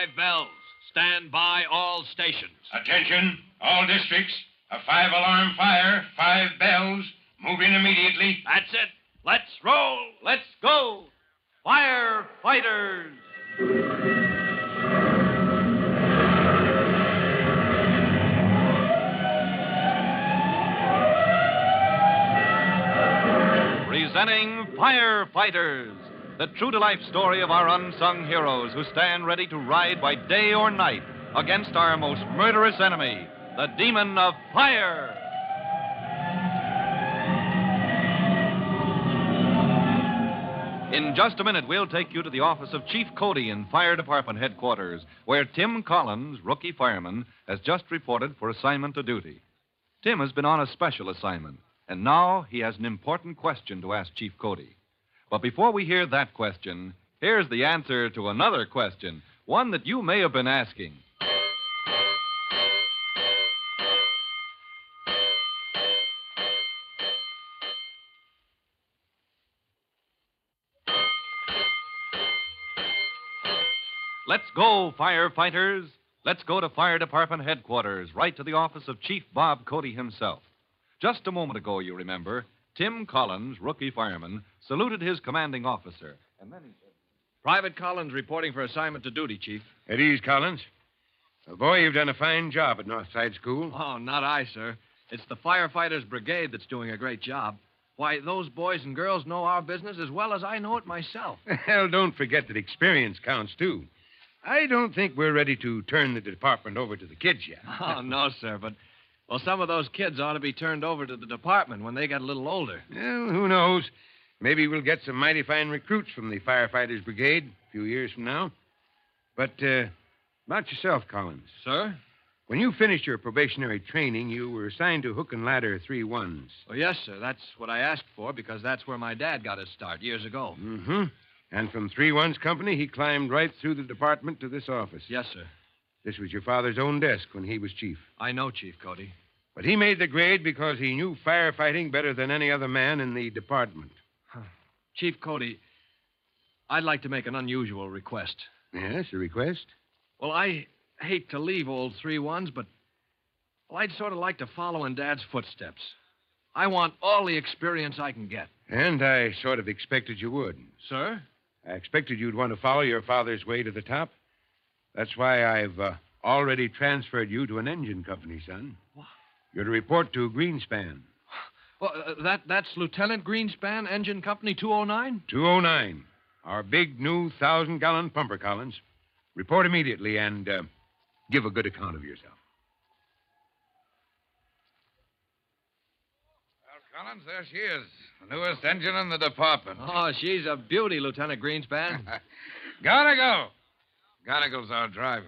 5 bells. Stand by all stations. Attention, all districts. A 5-alarm fire, 5 bells. Move in immediately. That's it. Let's roll. Let's go. Firefighters. Presenting Firefighters, the true-to-life story of our unsung heroes who stand ready to ride by day or night against our most murderous enemy, the demon of fire. In just a minute, we'll take you to the office of Chief Cody in Fire Department headquarters, where Tim Collins, rookie fireman, has just reported for assignment to duty. Tim has been on a special assignment, and now he has an important question to ask Chief Cody. But before we hear that question, here's the answer to another question, one that you may have been asking. Let's go, firefighters. Let's go to Fire Department headquarters, right to the office of Chief Bob Cody himself. Just a moment ago, you remember, Tim Collins, rookie fireman, saluted his commanding officer. And then he said, Private Collins reporting for assignment to duty, Chief. At ease, Collins. Well, boy, you've done a fine job at Northside School. Oh, not I, sir. It's the Firefighters Brigade that's doing a great job. Why, those boys and girls know our business as well as I know it myself. Well, don't forget that experience counts, too. I don't think we're ready to turn the department over to the kids yet. Oh, no, sir, but, well, some of those kids ought to be turned over to the department when they get a little older. Well, who knows? Maybe we'll get some mighty fine recruits from the Firefighters Brigade a few years from now. But, about yourself, Collins. Sir? When you finished your probationary training, you were assigned to Hook and Ladder 3-1s. Well, yes, sir. That's what I asked for because that's where my dad got his start years ago. Mm-hmm. And from 3-1's company, he climbed right through the department to this office. Yes, sir. This was your father's own desk when he was chief. I know, Chief Cody. But he made the grade because he knew firefighting better than any other man in the department. Chief Cody, I'd like to make an unusual request. Yes, a request? Well, I hate to leave old 3-1s, but well, I'd sort of like to follow in Dad's footsteps. I want all the experience I can get. And I sort of expected you would. Sir? I expected you'd want to follow your father's way to the top. That's why I've already transferred you to an engine company, son. What? You're to report to Greenspan. Well, that's Lieutenant Greenspan, Engine Company 209? 209. Our big new 1,000-gallon pumper, Collins. Report immediately and give a good account of yourself. Well, Collins, there she is. The newest engine in the department. Oh, she's a beauty, Lieutenant Greenspan. Gotta go. Gonagall's our driver.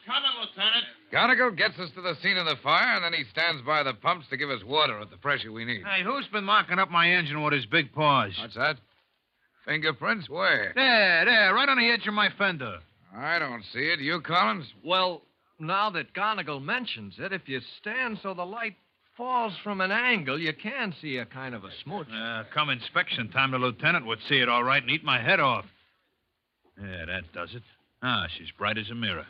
Coming, Lieutenant. Gonagall gets us to the scene of the fire, and then he stands by the pumps to give us water at the pressure we need. Hey, who's been marking up my engine with his big paws? What's that? Fingerprints? Where? There, right on the edge of my fender. I don't see it. You, Collins? Well, now that Gonagall mentions it, if you stand so the light falls from an angle, you can see a kind of a smooch. Come inspection time, the lieutenant would see it all right and eat my head off. Yeah, that does it. Ah, she's bright as a mirror.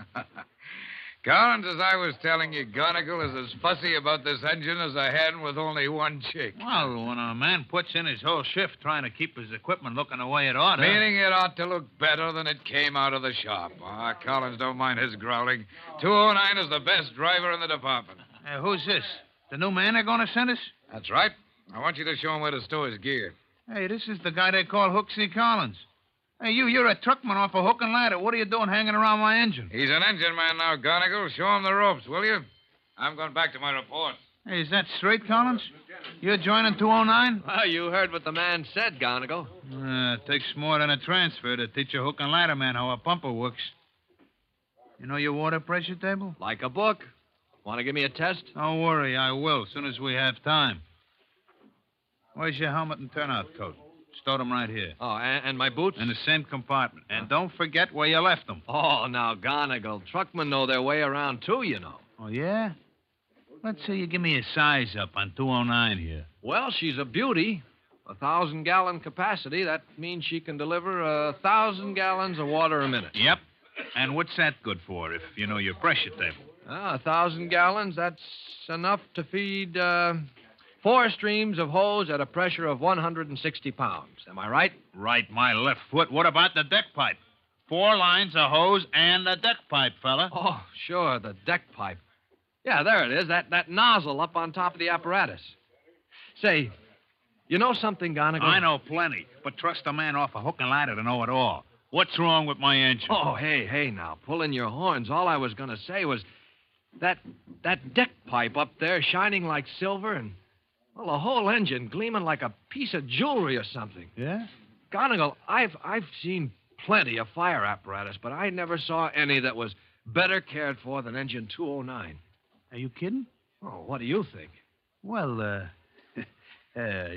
Collins, as I was telling you, Gonagall is as fussy about this engine as a hen with only one chick. Well, when a man puts in his whole shift trying to keep his equipment looking the way it ought to... Meaning it ought to look better than it came out of the shop. Collins don't mind his growling. 209 is the best driver in the department. Who's this? The new man they're going to send us? That's right. I want you to show him where to store his gear. Hey, this is the guy they call Hooksy Collins. Hey, you're a truckman off a hook and ladder. What are you doing hanging around my engine? He's an engine man now, Gonagall. Show him the ropes, will you? I'm going back to my report. Hey, is that straight, Collins? You're joining 209? Well, you heard what the man said, Gonagall. It takes more than a transfer to teach a hook and ladder man how a pumper works. You know your water pressure table? Like a book. Want to give me a test? Don't worry, I will, as soon as we have time. Where's your helmet and turnout coat? Stored them right here. Oh, and my boots? In the same compartment. And don't forget where you left them. Oh, now, Gonagall, truckmen know their way around, too, you know. Oh, yeah? Let's say you give me a size up on 209 here. Well, she's a beauty. 1,000-gallon capacity. That means she can deliver 1,000 gallons of water a minute. Yep. And what's that good for, if you know your pressure table? 1,000 gallons, that's enough to feed 4 streams of hose at a pressure of 160 pounds. Am I right? Right, my left foot. What about the deck pipe? 4 lines of hose and a deck pipe, fella. Oh, sure, the deck pipe. Yeah, there it is, that nozzle up on top of the apparatus. Say, you know something, Gonigal? I know plenty, but trust a man off a hook and ladder to know it all. What's wrong with my engine? Oh, hey, now, pull in your horns. All I was going to say was that deck pipe up there shining like silver and, well, the whole engine gleaming like a piece of jewelry or something. Yeah? Gonigal, I've seen plenty of fire apparatus, but I never saw any that was better cared for than Engine 209. Are you kidding? Oh, what do you think? Well,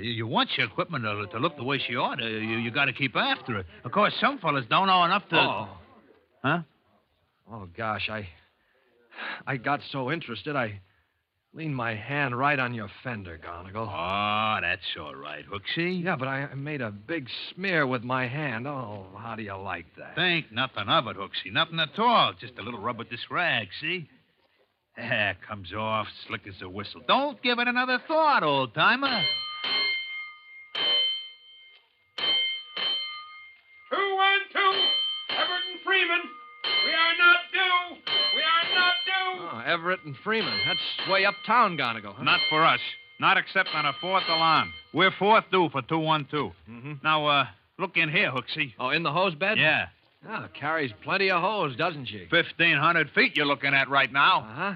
you want your equipment to look the way she ought to. You got to keep after it. Of course, some fellas don't know enough to... Oh. Huh? Oh, gosh, I got so interested, I leaned my hand right on your fender, Gonigal. Oh, that's all right, Hooksy. Yeah, but I made a big smear with my hand. Oh, how do you like that? Think nothing of it, Hooksy. Nothing at all. Just a little rub with this rag, see? Comes off slick as a whistle. Don't give it another thought, old-timer. 212, Everett and Freeman. We are not due. We are not due. Oh, Everett and Freeman. That's way uptown, Gonigal. Huh? Not for us. Not except on a 4th alarm. We're 4th due for 212. Mm-hmm. Now, look in here, Hooksy. Oh, in the hose bed? Yeah. Oh, carries plenty of hose, doesn't she? 1,500 feet you're looking at right now. Uh-huh.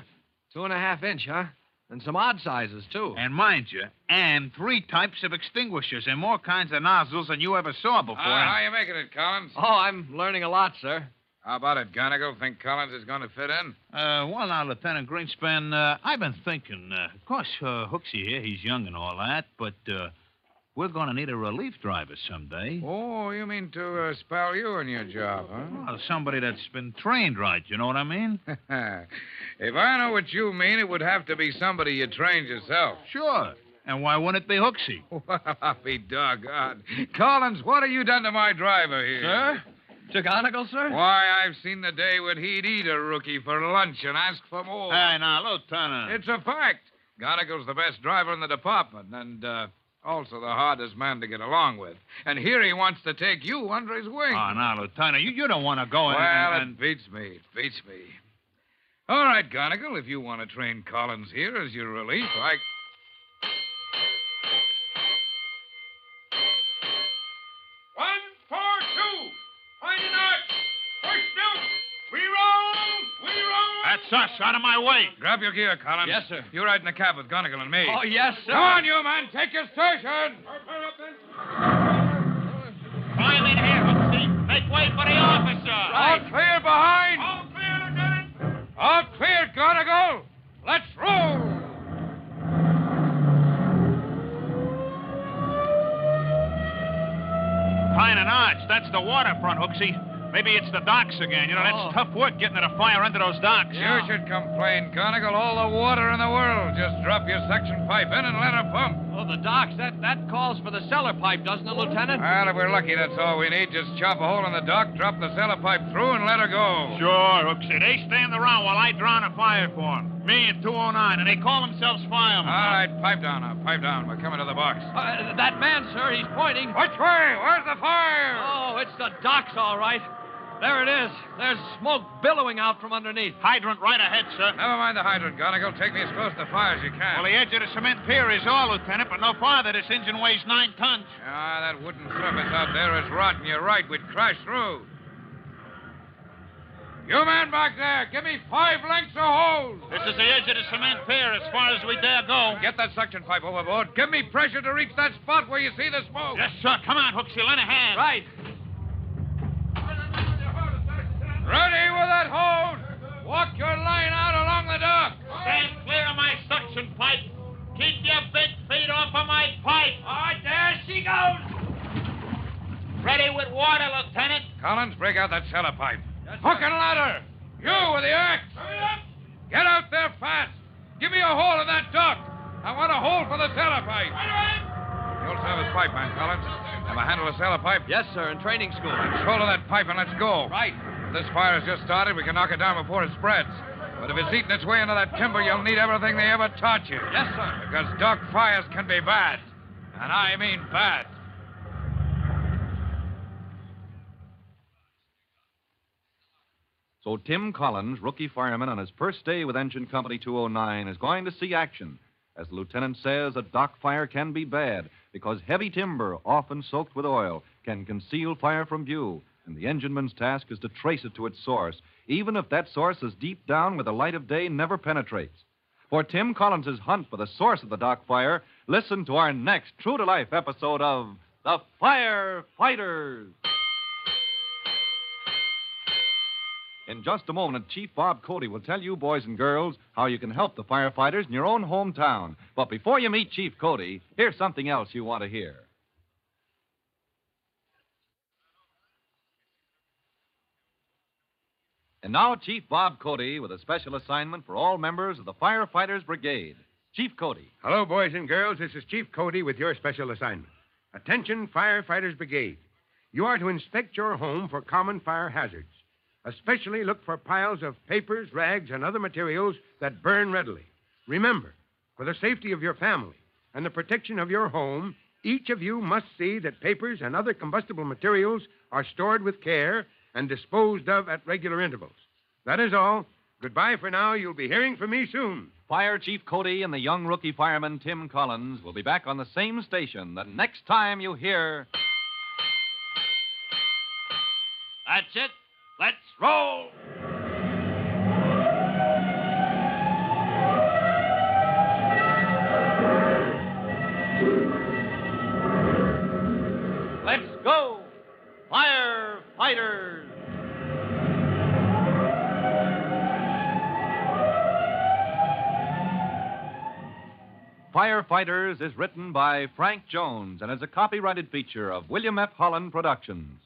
2.5 inch, huh? And some odd sizes, too. And mind you, and 3 types of extinguishers and more kinds of nozzles than you ever saw before. How you making it, Collins? Oh, I'm learning a lot, sir. How about it, Gonigal? Think Collins is going to fit in? Well, now, Lieutenant Greenspan, I've been thinking, of course, Hooksy here, he's young and all that, but we're going to need a relief driver someday. Oh, you mean to spell you in your job, huh? Well, somebody that's been trained right, you know what I mean? If I know what you mean, it would have to be somebody you trained yourself. Sure. And why wouldn't it be Hooksy? Well, I'll be doggone. Collins, what have you done to my driver here? Sir? To Gonigal, sir? Why, I've seen the day when he'd eat a rookie for lunch and ask for more. Hey, now, Lieutenant. It's a fact. Gonigal's the best driver in the department and also the hardest man to get along with. And here he wants to take you under his wing. Oh, now, Lieutenant, you don't want to go in Well, and... it beats me. It beats me. All right, Gonigal, if you want to train Collins here as your relief, 1-4-2. Find an arch. Push down. We roll. That's us. Out of my way. Grab your gear, Collins. Yes, sir. You ride in the cab with Gonigal and me. Oh, yes, sir. Come on, you man. Take your station. Climb in here, Hooksy. Make way for the officer. All clear behind. All clear, Lieutenant. All clear, Gonigal. Let's roll. Pine and Arch. That's the waterfront, Hooksy. Maybe it's the docks again. You know, that's tough work getting at a fire under those docks. You should complain, Gonigal. All the water in the world. Just drop your suction pipe in and let her pump. Oh, the docks, that calls for the cellar pipe, doesn't it, Lieutenant? Well, if we're lucky, that's all we need. Just chop a hole in the dock, drop the cellar pipe through, and let her go. Sure, Hooksy. They stand around while I drown a fire for 'em. Me and 209, and they call themselves firemen. All right, pipe down now. Pipe down. We're coming to the box. That man, sir, he's pointing. Which way? Where's the fire? Oh, it's the docks, all right. There it is. There's smoke billowing out from underneath. Hydrant right ahead, sir. Never mind the hydrant, Gonigal. Take me as close to the fire as you can. Well, the edge of the cement pier is all, Lieutenant, but no farther. This engine weighs 9 tons. That wooden surface out there is rotten. You're right. We'd crash through. You man back there, give me 5 lengths of hose. This is the edge of the cement pier as far as we dare go. Get that suction pipe overboard. Give me pressure to reach that spot where you see the smoke. Yes, sir. Come on, Hooksy. Lend a hand. Right. Ready with that hose. Walk your line out along the dock. Stand clear of my suction pipe. Keep your big feet off of my pipe. All right, there she goes. Ready with water, Lieutenant. Collins, break out that cellar pipe. Hook and ladder. You with the axe. Hurry up. Get out there fast. Give me a hole in that dock. I want a hole for the cellar pipe. Right away. You'll service pipe, man, Collins. Ever handle a cellar pipe? Yes, sir, in training school. Control of that pipe and let's go. Right. This fire's just started. We can knock it down before it spreads. But if it's eating its way into that timber, you'll need everything they ever taught you. Yes, sir. Because dark fires can be bad. And I mean bad. So Tim Collins, rookie fireman on his first day with Engine Company 209, is going to see action. As the lieutenant says, a dock fire can be bad because heavy timber, often soaked with oil, can conceal fire from view. And the engineman's task is to trace it to its source, even if that source is deep down where the light of day never penetrates. For Tim Collins' hunt for the source of the dock fire, listen to our next true-to-life episode of The Firefighters. In just a moment, Chief Bob Cody will tell you, boys and girls, how you can help the firefighters in your own hometown. But before you meet Chief Cody, here's something else you want to hear. And now, Chief Bob Cody with a special assignment for all members of the Firefighters Brigade. Chief Cody. Hello, boys and girls. This is Chief Cody with your special assignment. Attention, Firefighters Brigade. You are to inspect your home for common fire hazards. Especially look for piles of papers, rags, and other materials that burn readily. Remember, for the safety of your family and the protection of your home, each of you must see that papers and other combustible materials are stored with care and disposed of at regular intervals. That is all. Goodbye for now. You'll be hearing from me soon. Fire Chief Cody and the young rookie fireman Tim Collins will be back on the same station the next time you hear... That's it. Let's roll. Let's go, Firefighters! Firefighters is written by Frank Jones and is a copyrighted feature of William F. Holland Productions.